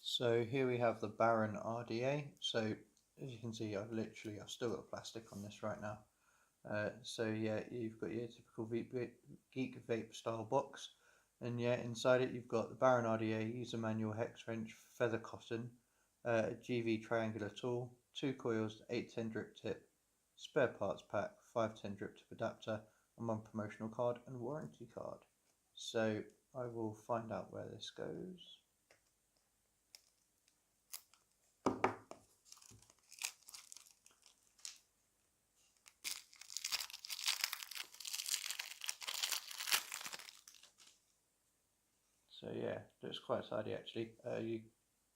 So here we have the Baron RDA. So as you can see, I've still got plastic on this right now. So yeah, you've got your typical Geekvape style box, and yeah, inside it you've got the Baron RDA user manual, hex wrench, feather cotton, GV triangular tool, 2 coils, 810 drip tip, spare parts pack, 510 drip tip adapter, and 1 promotional card and warranty card. So I will find out where this goes. So yeah, looks quite tidy actually. You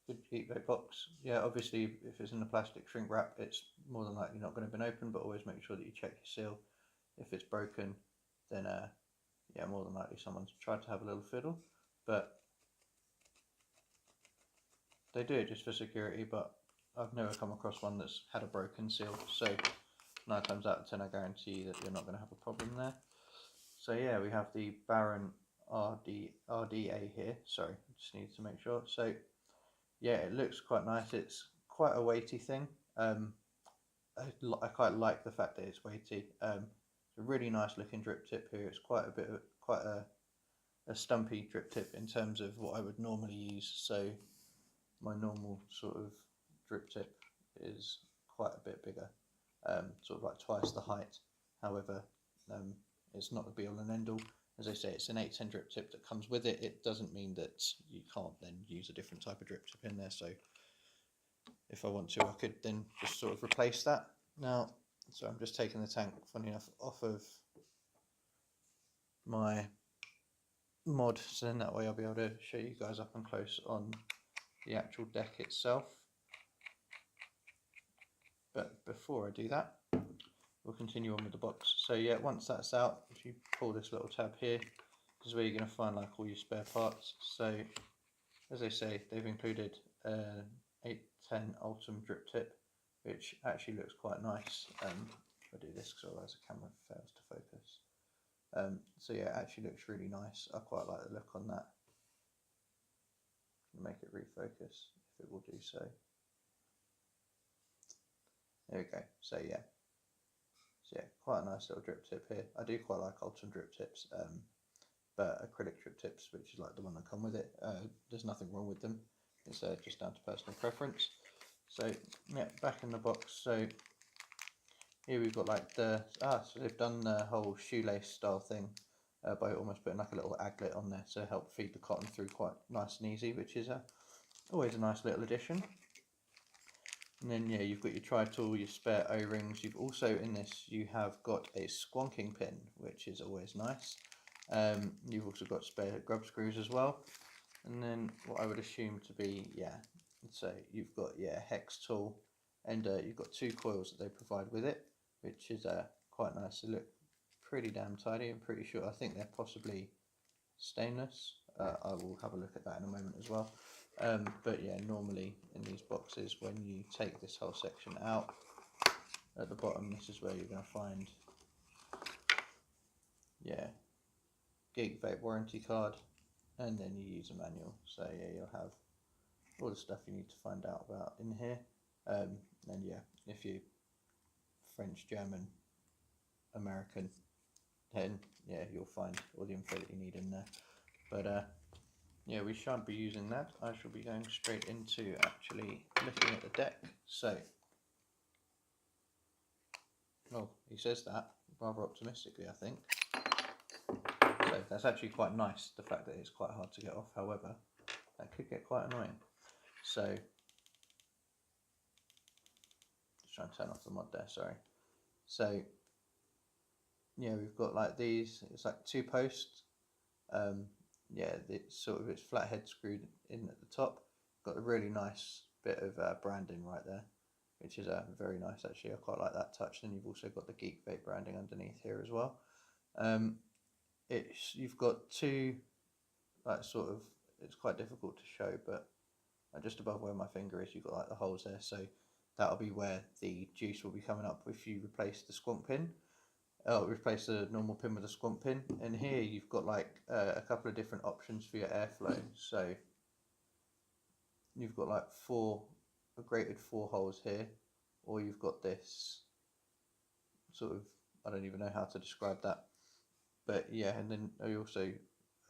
could keep a box. Yeah, obviously if it's in a plastic shrink wrap, it's more than likely not going to have been opened, but always make sure that you check your seal. If it's broken, then yeah, more than likely someone's tried to have a little fiddle, but they do it just for security. But I've never come across one that's had a broken seal, so 9 times out of 10 I guarantee that you're not going to have a problem there. So yeah, we have the Baron RDA here. Sorry, just need to make sure. So yeah, it looks quite nice. It's quite a weighty thing. I quite like the fact that it's weighty. It's a really nice looking drip tip here. It's quite a stumpy drip tip in terms of what I would normally use. So my normal sort of drip tip is quite a bit bigger, sort of like twice the height. However, it's not the be all and end all. As I say, it's an 810 drip tip that comes with it. It doesn't mean that you can't then use a different type of drip tip in there. So if I want to, I could then just sort of replace that. Now, so I'm just taking the tank, funny enough, off of my mod, so then that way I'll be able to show you guys up and close on the actual deck itself. But before I do that, we'll continue on with the box. So yeah, once that's out, if you pull this little tab here, this is where you're going to find like all your spare parts. So as I say, they've included 810 Ultim drip tip, which actually looks quite nice. If I do this, because otherwise the camera fails to focus. So yeah, it actually looks really nice. I quite like the look on that. Make it refocus if it will do so. There we go. So yeah, quite a nice little drip tip here. I do quite like Ultim drip tips, but acrylic drip tips, which is like the one that come with it, there's nothing wrong with them. It's just down to personal preference. So yeah, back in the box. So here we've got like so they've done the whole shoelace style thing by almost putting like a little aglet on there to help feed the cotton through quite nice and easy, which is always a nice little addition. And then yeah, you've got your tri-tool, your spare O-rings. You've also in this you have got a squonking pin, which is always nice. You've also got spare grub screws as well. And then what I would assume to be, yeah, so you've got hex tool, and you've got 2 coils that they provide with it, which is quite nice. They look pretty damn tidy. I'm pretty sure. I think they're possibly stainless. I will have a look at that in a moment as well. But yeah, normally in these boxes, when you take this whole section out, at the bottom, this is where you're going to find, yeah, Geekvape warranty card, and then your user manual. So yeah, you'll have all the stuff you need to find out about in here. And yeah, if you're French, German, American, then yeah, you'll find all the info that you need in there. But yeah, we shan't be using that. I shall be going straight into actually looking at the deck. So, well, he says that rather optimistically, I think. So that's actually quite nice, the fact that it's quite hard to get off. However, that could get quite annoying. So, just trying to turn off the mod there, sorry. So, yeah, we've got like these, it's like 2 posts. Yeah, it's flathead screwed in at the top. Got a really nice bit of branding right there, which is very nice actually. I quite like that touch. Then you've also got the Geekvape branding underneath here as well. You've got 2 like sort of, it's quite difficult to show, but just above where my finger is, you've got like the holes there. So that'll be where the juice will be coming up if you replace the squonk pin. Replace the normal pin with a squonk pin, and here you've got like a couple of different options for your airflow. So you've got like a grated 4 holes here, or you've got this sort of, I don't even know how to describe that, but yeah. And then I also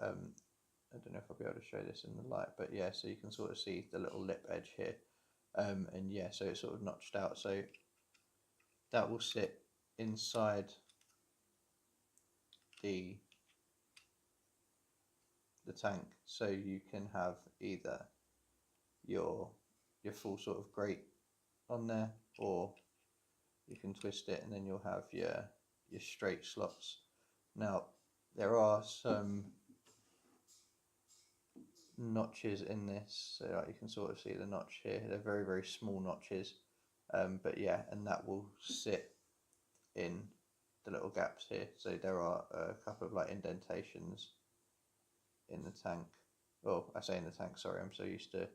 I don't know if I'll be able to show this in the light, but yeah, so you can sort of see the little lip edge here, and yeah, so it's sort of notched out, so that will sit inside the tank, so you can have either your full sort of grate on there, or you can twist it and then you'll have your straight slots. Now there are some notches in this, so like you can sort of see the notch here. They're very, very small notches, but yeah, and that will sit in the little gaps here. So there are a couple of like indentations in the tank. Well, I say in the tank, sorry, I'm so used to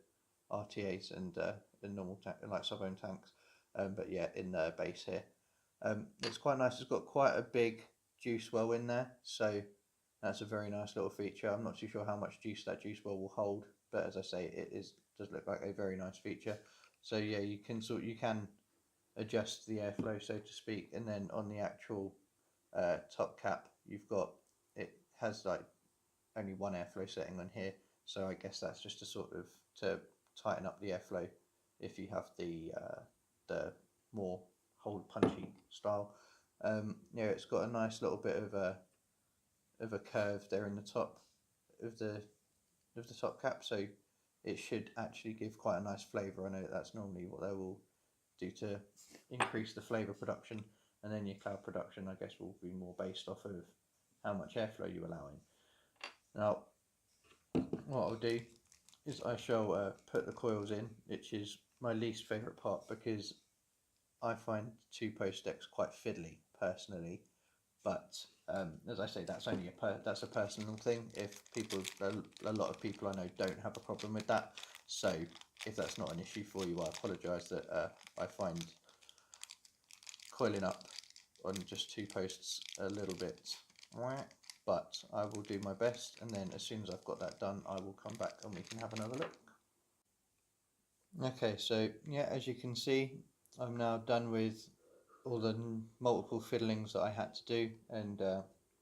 RTAs and the normal tank, like sub-ohm tanks, but yeah, in the base here. It's quite nice. It's got quite a big juice well in there, so that's a very nice little feature. I'm not too sure how much juice that juice well will hold, but as I say, it does look like a very nice feature. So yeah, you can adjust the airflow, so to speak, and then on the actual top cap, it has like only one airflow setting on here, so I guess that's just to tighten up the airflow if you have the more hole punchy style. Yeah, it's got a nice little bit of a curve there in the top of the top cap, so it should actually give quite a nice flavour. I know that's normally what they will do to increase the flavour production, and then your cloud production, I guess, will be more based off of how much airflow you allow in. Now, what I'll do is I shall put the coils in, which is my least favourite part because I find 2-post decks quite fiddly personally. But as I say, that's only that's a personal thing. If a lot of people I know don't have a problem with that. So if that's not an issue for you, I apologise that I find coiling up on just 2 posts a little bit, but I will do my best, and then as soon as I've got that done, I will come back and we can have another look. Okay, so yeah, as you can see, I'm now done with all the multiple fiddlings that I had to do, and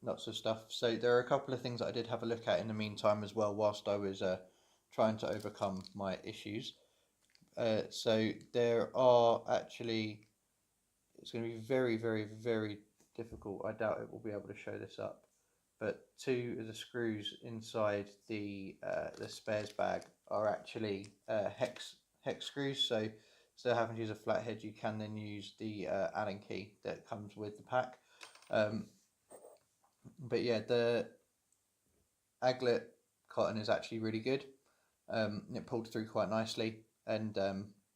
lots of stuff. So there are a couple of things that I did have a look at in the meantime as well, whilst I was trying to overcome my issues. So there are actually, it's going to be very, very, very difficult. I doubt it will be able to show this up, but 2 of the screws inside the spares bag are actually hex screws. So instead of having to use a flathead, you can then use the Allen key that comes with the pack. But yeah, the aglet cotton is actually really good. It pulled through quite nicely, and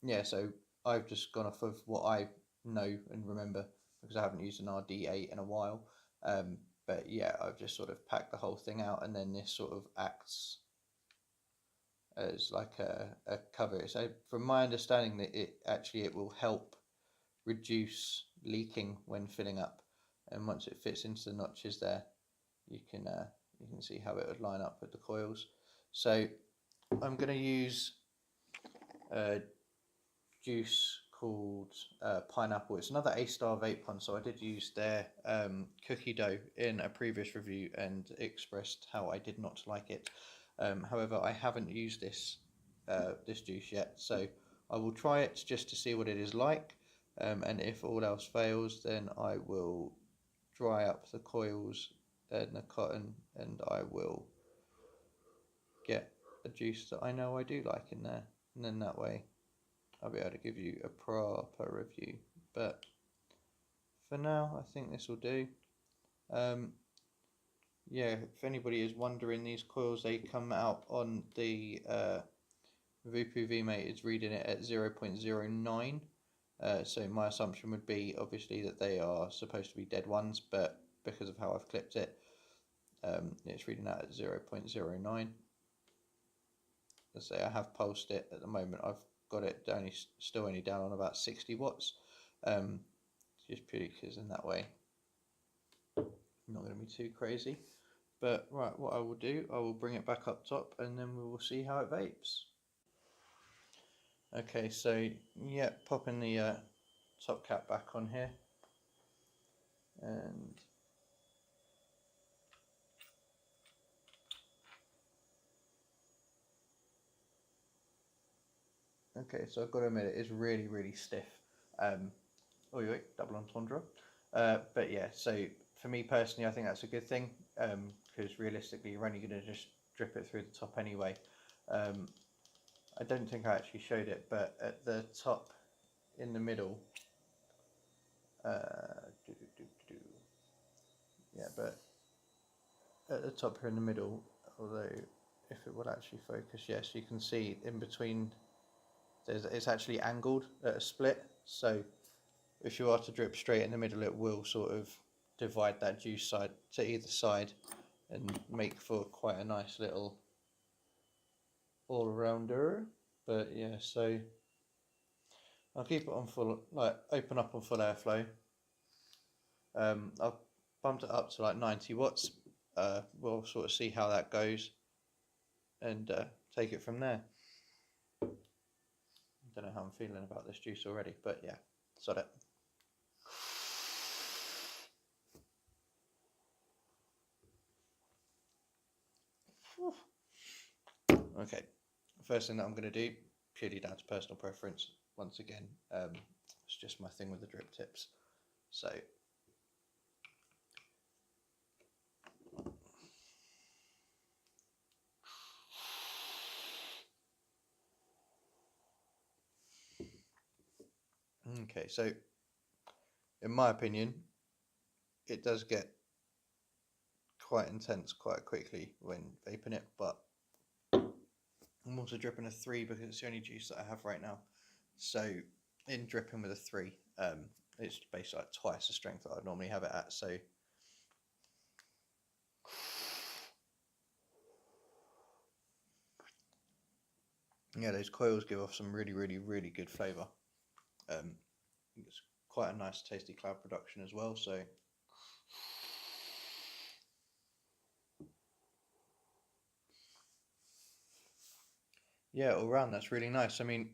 yeah, so I've just gone off of what I know and remember because I haven't used an RDA in a while. But yeah, I've just sort of packed the whole thing out, and then this sort of acts as like a cover. So from my understanding, that it will help reduce leaking when filling up, and once it fits into the notches there, you can see how it would line up with the coils. So I'm going to use a juice called Pineapple. It's another A-Star vape one, so I did use their cookie dough in a previous review and expressed how I did not like it. However, I haven't used this juice yet, so I will try it just to see what it is like, and if all else fails, then I will dry up the coils and the cotton, and I will get a juice that I know I do like in there, and then that way I'll be able to give you a proper review. But for now, I think this will do. Yeah, if anybody is wondering, these coils, they come out on the Vupu VMate is reading it at 0.09. So my assumption would be obviously that they are supposed to be dead ones, but because of how I've clipped it, it's reading out at 0.09. Let's say I have pulsed it at the moment. I've got it still only down on about 60 watts. Just purely because in that way I'm not going to be too crazy. But right, what I will do, I will bring it back up top, and then we will see how it vapes. Okay, so yeah, popping the top cap back on here, and okay, so I've got to admit it is really stiff. Oh wait, double entendre. But yeah, so for me personally, I think that's a good thing, because realistically, you're only going to just drip it through the top anyway. I don't think I actually showed it, but at the top in the middle, yeah, but at the top here in the middle, although if it would actually focus, yes, you can see in between, it's actually angled at a split, so if you are to drip straight in the middle, it will sort of divide that juice side to either side and make for quite a nice little all-rounder. But yeah, so I'll keep it on full, like open up on full airflow. I've bumped it up to like 90 watts. We'll sort of see how that goes and take it from there. Don't know how I'm feeling about this juice already, but yeah, sod it. Okay, first thing that I'm going to do, purely down to personal preference, once again, it's just my thing with the drip tips. So okay, so in my opinion, it does get quite intense quite quickly when vaping it, but I'm also dripping a 3 because it's the only juice that I have right now. So in dripping with a 3, it's basically like twice the strength that I'd normally have it at. So yeah, those coils give off some really good flavour. It's quite a nice tasty cloud production as well. So yeah, all round that's really nice. I mean,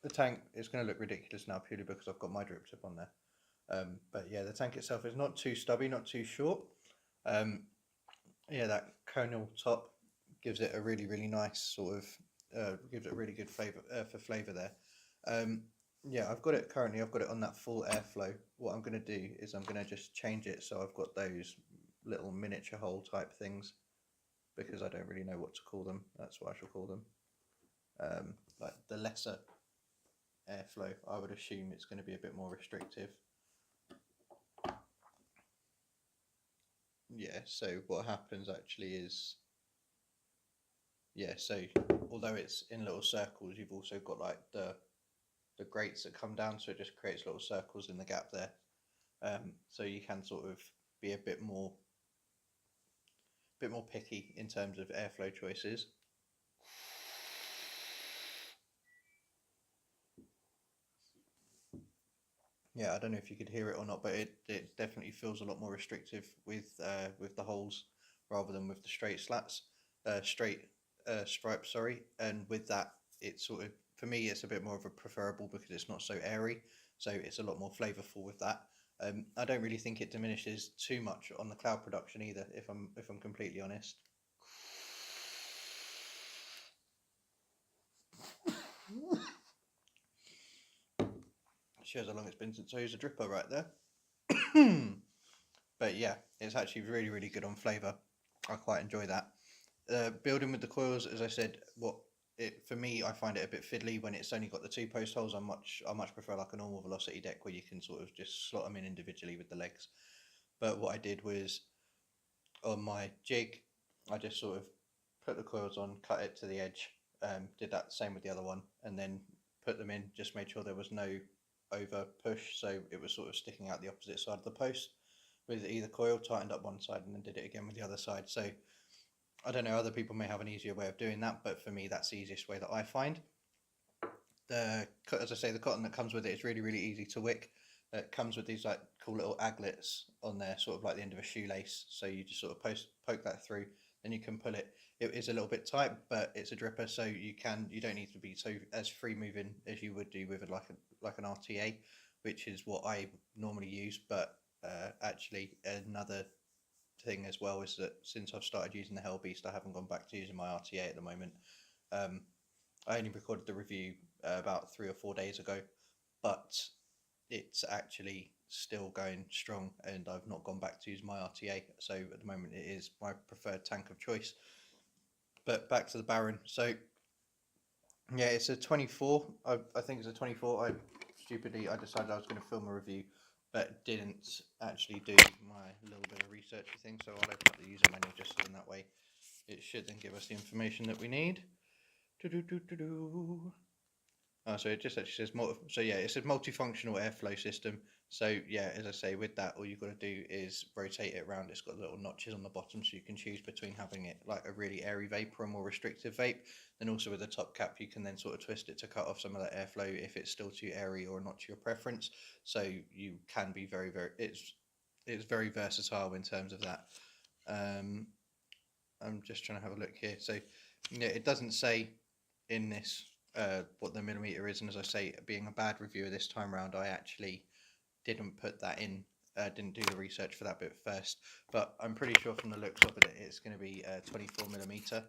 the tank is going to look ridiculous now purely because I've got my drip tip on there. But yeah, the tank itself is not too stubby, not too short. Yeah, that conal top gives it a really nice sort of gives it a really good flavour for flavour there. Yeah, I've got it currently. I've got it on that full airflow. What I'm going to do is I'm going to just change it so I've got those little miniature hole type things, because I don't really know what to call them. That's what I shall call them. Like the lesser airflow, I would assume it's going to be a bit more restrictive. Yeah, so what happens actually is, yeah, so although it's in little circles, you've also got like the grates that come down, so it just creates little circles in the gap there. So you can sort of be a bit more picky in terms of airflow choices. Yeah, I don't know if you could hear it or not, but it definitely feels a lot more restrictive with the holes rather than with the straight slats, stripes, sorry. And with that, it's sort of, for me, it's a bit more of a preferable because it's not so airy, so it's a lot more flavourful with that. I don't really think it diminishes too much on the cloud production either, if I'm completely honest. Shows how long it's been since I used a dripper right there. But yeah, it's actually really good on flavour. I quite enjoy that. Building with the coils, as I said, for me, I find it a bit fiddly when it's only got the 2 post holes. I much prefer like a normal velocity deck where you can sort of just slot them in individually with the legs. But what I did was, on my jig, I just sort of put the coils on, cut it to the edge, did that same with the other one, and then put them in, just made sure there was no over push, so it was sort of sticking out the opposite side of the post with either coil, tightened up one side and then did it again with the other side. So I don't know, other people may have an easier way of doing that, but for me that's the easiest way that I find. As I say, the cotton that comes with it is really easy to wick. It comes with these like cool little aglets on there, sort of like the end of a shoelace, so you just sort of poke that through, then you can pull it. it is a little bit tight, but it's a dripper, so you don't need to be so as free moving as you would do with like an RTA, which is what I normally use. But actually, another thing as well is that since I've started using the Hell Beast, I haven't gone back to using my RTA at the moment. I only recorded the review about 3 or 4 days ago, but it's actually still going strong, and I've not gone back to use my RTA. So at the moment, it is my preferred tank of choice. But back to the Baron. So yeah, it's a 24. I think it's a 24. I decided I was going to film a review, but didn't actually do my little bit of research thing. So I'll open up the user manual just so in that way it should then give us the information that we need. So it just actually says it says multifunctional airflow system. So yeah, as I say, with that, all you've got to do is rotate it around. It's got little notches on the bottom, so you can choose between having it like a really airy vape or a more restrictive vape. Then also with the top cap, you can then sort of twist it to cut off some of that airflow if it's still too airy or not to your preference. So you can be very it's very versatile in terms of that. I'm just trying to have a look here. So yeah, it doesn't say in this what the millimeter is, and as I say, being a bad reviewer this time around, I actually didn't put that in, didn't do the research for that bit first, but I'm pretty sure from the looks of it, it's going to be 24 millimeter.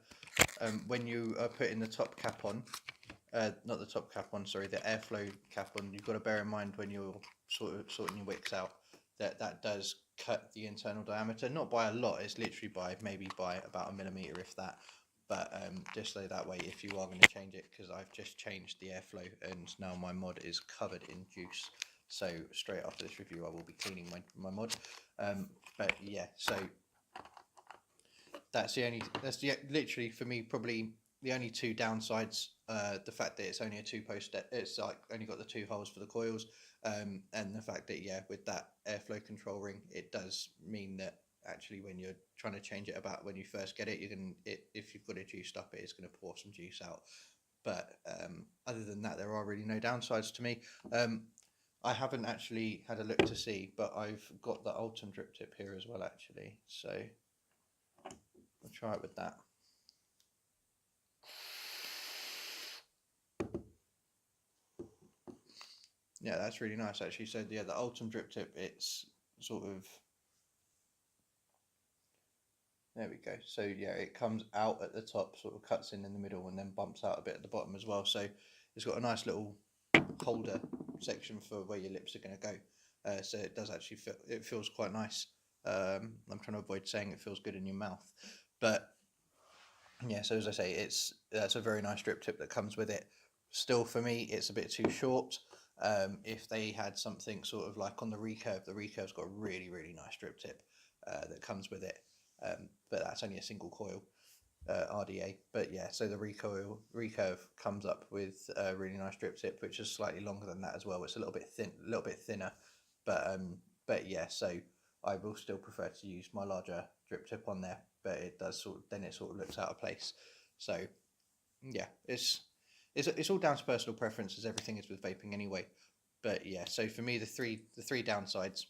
When you are putting the top cap on, not the top cap on, sorry, the airflow cap on, you've got to bear in mind when you're sorting your wicks out that does cut the internal diameter, not by a lot, it's literally maybe by about a millimeter if that. But just so that way, if you are going to change it, because I've just changed the airflow and now my mod is covered in juice, so straight after this review I will be cleaning my mod. But yeah, so that's literally for me probably the only two downsides. The fact that it's only a 2-post, it's like only got the 2 holes for the coils, and the fact that with that airflow control ring, it does mean that actually when you're trying to change it about when you first get it, if you've got it juiced up, it is going to pour some juice out. But other than that, there are really no downsides to me. I haven't actually had a look to see, but I've got the Ultim drip tip here as well actually, so I'll try it with that. Yeah, that's really nice actually. So yeah, the Ultim drip tip, it's sort of, there we go. So yeah, it comes out at the top, sort of cuts in the middle, and then bumps out a bit at the bottom as well. So it's got a nice little holder section for where your lips are going to go. So it does actually feel, it feels quite nice. I'm trying to avoid saying it feels good in your mouth, but yeah. So as I say, that's a very nice drip tip that comes with it. Still, for me, it's a bit too short. If they had something sort of like on the recurve's got a really nice drip tip that comes with it. But that's only a single coil RDA. But yeah, so the recurve comes up with a really nice drip tip, which is slightly longer than that as well. It's a little bit thinner. But yeah, so I will still prefer to use my larger drip tip on there. But it does then it sort of looks out of place. So yeah, it's all down to personal preference, as everything is with vaping anyway. But yeah, so for me, the three downsides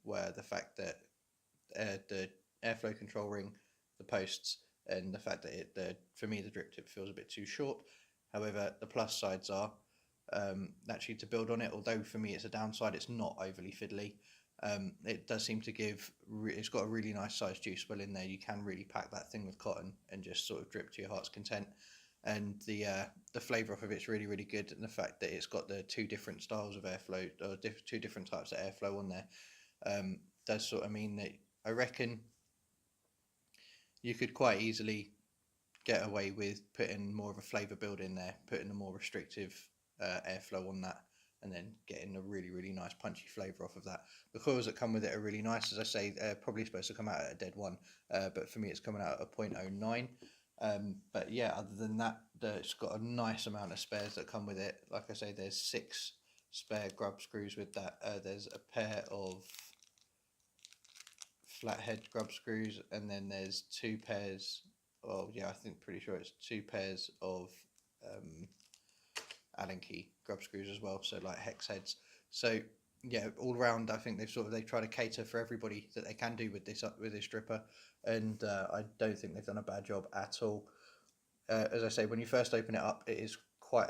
were the fact that the airflow control ring, the posts, and the fact that for me the drip tip feels a bit too short. However, the plus sides are actually to build on it. Although for me it's a downside, it's not overly fiddly. It does seem to give. It's got a really nice sized juice well in there. You can really pack that thing with cotton and just sort of drip to your heart's content. And the flavour off of it's really good. And the fact that it's got the 2 different styles of airflow, or 2 different types of airflow on there, does sort of mean that I reckon you could quite easily get away with putting more of a flavour build in there, putting a more restrictive airflow on that, and then getting a really nice punchy flavour off of that. The coils that come with it are really nice. As I say, they're probably supposed to come out at a dead 1, but for me it's coming out at a 0.09. But yeah, other than that, it's got a nice amount of spares that come with it. Like I say, there's 6 spare grub screws with that. There's a pair of flathead grub screws, and then there's 2 pairs of, yeah, I think pretty sure it's 2 pairs of Allen key grub screws as well, so like hex heads. So yeah, all round, I think they try to cater for everybody that they can do with this dripper, and I don't think they've done a bad job at all. As I say, when you first open it up, it is quite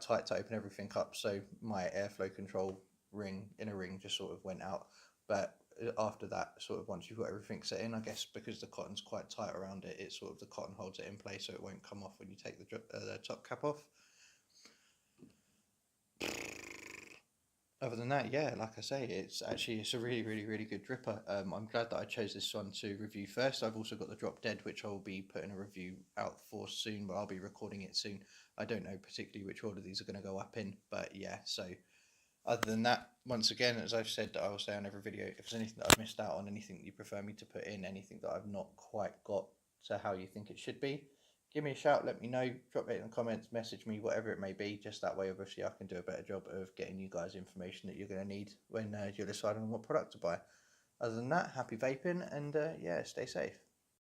tight to open everything up. So my airflow control inner ring just sort of went out. But after that, sort of once you've got everything set in, I guess because the cotton's quite tight around it, it sort of the cotton holds it in place, so it won't come off when you take the top cap off. Other than that, yeah, like I say, it's a really good dripper. I'm glad that I chose this one to review first. I've also got the Drop Dead, which I'll be putting a review out for soon, but I'll be recording it soon. I don't know particularly which order these are going to go up in, but yeah. So other than that, once again, as I've said, I will say on every video, if there's anything that I've missed out on, anything that you prefer me to put in, anything that I've not quite got to how you think it should be, give me a shout, let me know, drop it in the comments, message me, whatever it may be. Just that way, obviously, I can do a better job of getting you guys information that you're going to need when you're deciding on what product to buy. Other than that, happy vaping, and yeah, stay safe.